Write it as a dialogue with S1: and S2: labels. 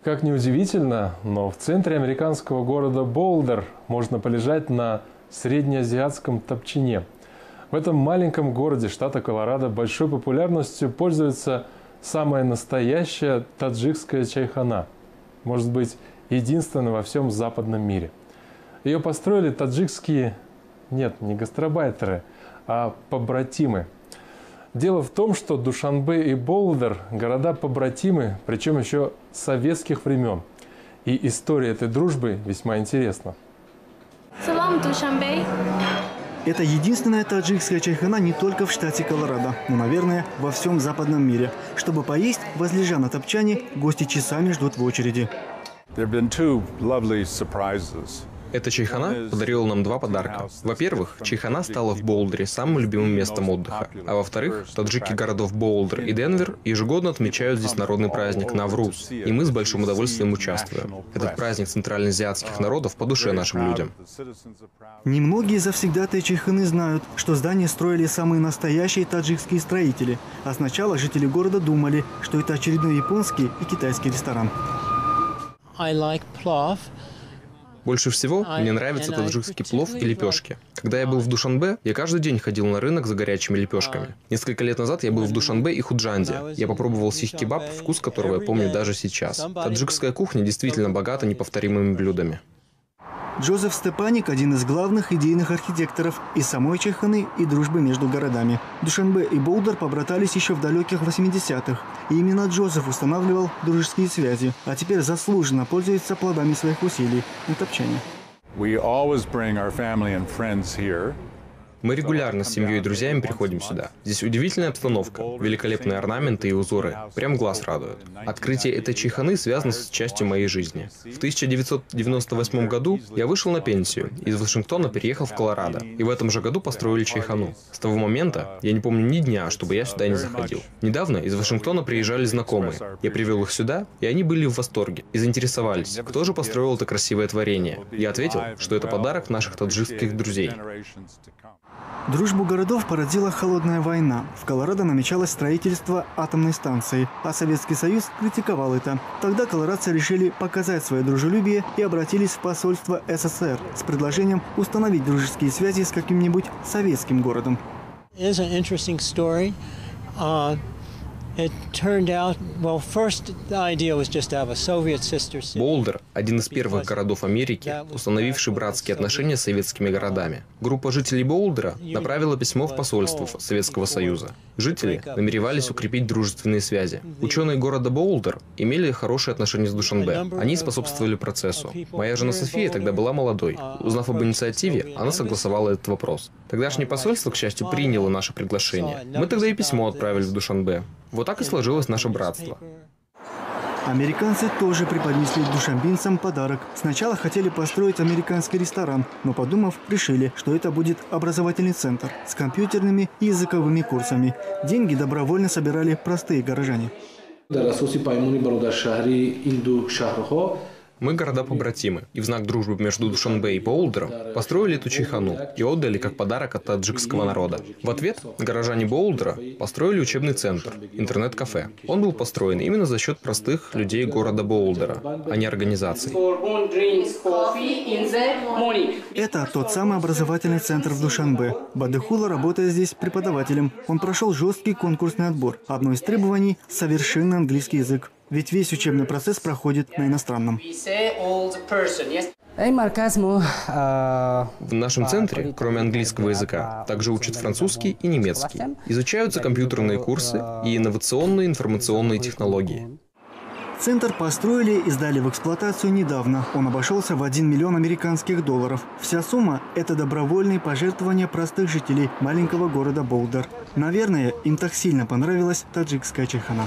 S1: Как ни удивительно, но в центре американского города Болдер можно полежать на среднеазиатском топчине. В этом маленьком городе штата Колорадо большой популярностью пользуется самая настоящая таджикская чайхана. Может быть, единственная во всем западном мире. Ее построили таджикские, нет, не гастарбайтеры, а побратимы. Дело в том, что Душанбе и Болдер – города-побратимы, причем еще с советских времен. И история этой дружбы весьма интересна.
S2: Салам, Душанбе.
S3: Это единственная таджикская чайхана не только в штате Колорадо, но, наверное, во всем западном мире. Чтобы поесть, возлежа на топчане, гости часами ждут в очереди.
S4: Эта чайхана подарила нам два подарка. Во-первых, чайхана стала в Болдере самым любимым местом отдыха. А во-вторых, таджики городов Болдер и Денвер ежегодно отмечают здесь народный праздник Навруз. И мы с большим удовольствием участвуем. Этот праздник центральноазиатских народов по душе нашим людям.
S3: Немногие завсегдатые чайханы знают, что здание строили самые настоящие таджикские строители. А сначала жители города думали, что это очередной японский и китайский ресторан.
S4: Больше всего мне нравится таджикский плов и лепешки. Когда я был в Душанбе, я каждый день ходил на рынок за горячими лепешками. Несколько лет назад я был в Душанбе и Худжанде. Я попробовал сих-кебаб, вкус которого я помню даже сейчас. Таджикская кухня действительно богата неповторимыми блюдами.
S3: Джозеф Степаник – один из главных идейных архитекторов и самой чайханы, и дружбы между городами. Душанбе и Болдер побратались еще в далеких 80-х. И именно Джозеф устанавливал дружеские связи, а теперь заслуженно пользуется плодами своих усилий на топчане.
S4: Мы регулярно с семьей и друзьями приходим сюда. Здесь удивительная обстановка, великолепные орнаменты и узоры. Прям глаз радует. Открытие этой чайханы связано с частью моей жизни. В 1998 году я вышел на пенсию и из Вашингтона переехал в Колорадо. И в этом же году построили чайхану. С того момента я не помню ни дня, чтобы я сюда не заходил. Недавно из Вашингтона приезжали знакомые. Я привел их сюда, и они были в восторге и заинтересовались, кто же построил это красивое творение. Я ответил, что это подарок наших таджикских друзей.
S3: Дружбу городов породила холодная война. В Колорадо намечалось строительство атомной станции, а Советский Союз критиковал это. Тогда колорадцы решили показать свое дружелюбие и обратились в посольство СССР с предложением установить дружеские связи с каким-нибудь советским городом.
S4: Болдер – один из первых городов Америки, установивший братские отношения с советскими городами. Группа жителей Болдера направила письмо в посольство Советского Союза. Жители намеревались укрепить дружественные связи. Ученые города Болдер имели хорошие отношения с Душанбе. Они способствовали процессу. Моя жена София тогда была молодой. Узнав об инициативе, она согласовала этот вопрос. Тогдашнее посольство, к счастью, приняло наше приглашение. Мы тогда и письмо отправили в Душанбе. Вот так и сложилось наше братство.
S3: Американцы тоже преподнесли душанбинцам подарок. Сначала хотели построить американский ресторан, но, подумав, решили, что это будет образовательный центр с компьютерными и языковыми курсами. Деньги добровольно собирали простые горожане.
S4: Мы города-побратимы, и в знак дружбы между Душанбе и Болдером построили эту чайхану и отдали как подарок от таджикского народа. В ответ горожане Болдера построили учебный центр, интернет-кафе. Он был построен именно за счет простых людей города Болдера, а не организаций.
S3: Это тот самый образовательный центр в Душанбе. Бадыхула работает здесь преподавателем. Он прошел жесткий конкурсный отбор. Одно из требований – совершенный английский язык. Ведь весь учебный процесс проходит на иностранном.
S4: В нашем центре, кроме английского языка, также учат французский и немецкий. Изучаются компьютерные курсы и инновационные информационные технологии.
S3: Центр построили и сдали в эксплуатацию недавно. Он обошелся в 1 миллион американских долларов. Вся сумма – это добровольные пожертвования простых жителей маленького города Болдер. Наверное, им так сильно понравилась таджикская чайхана.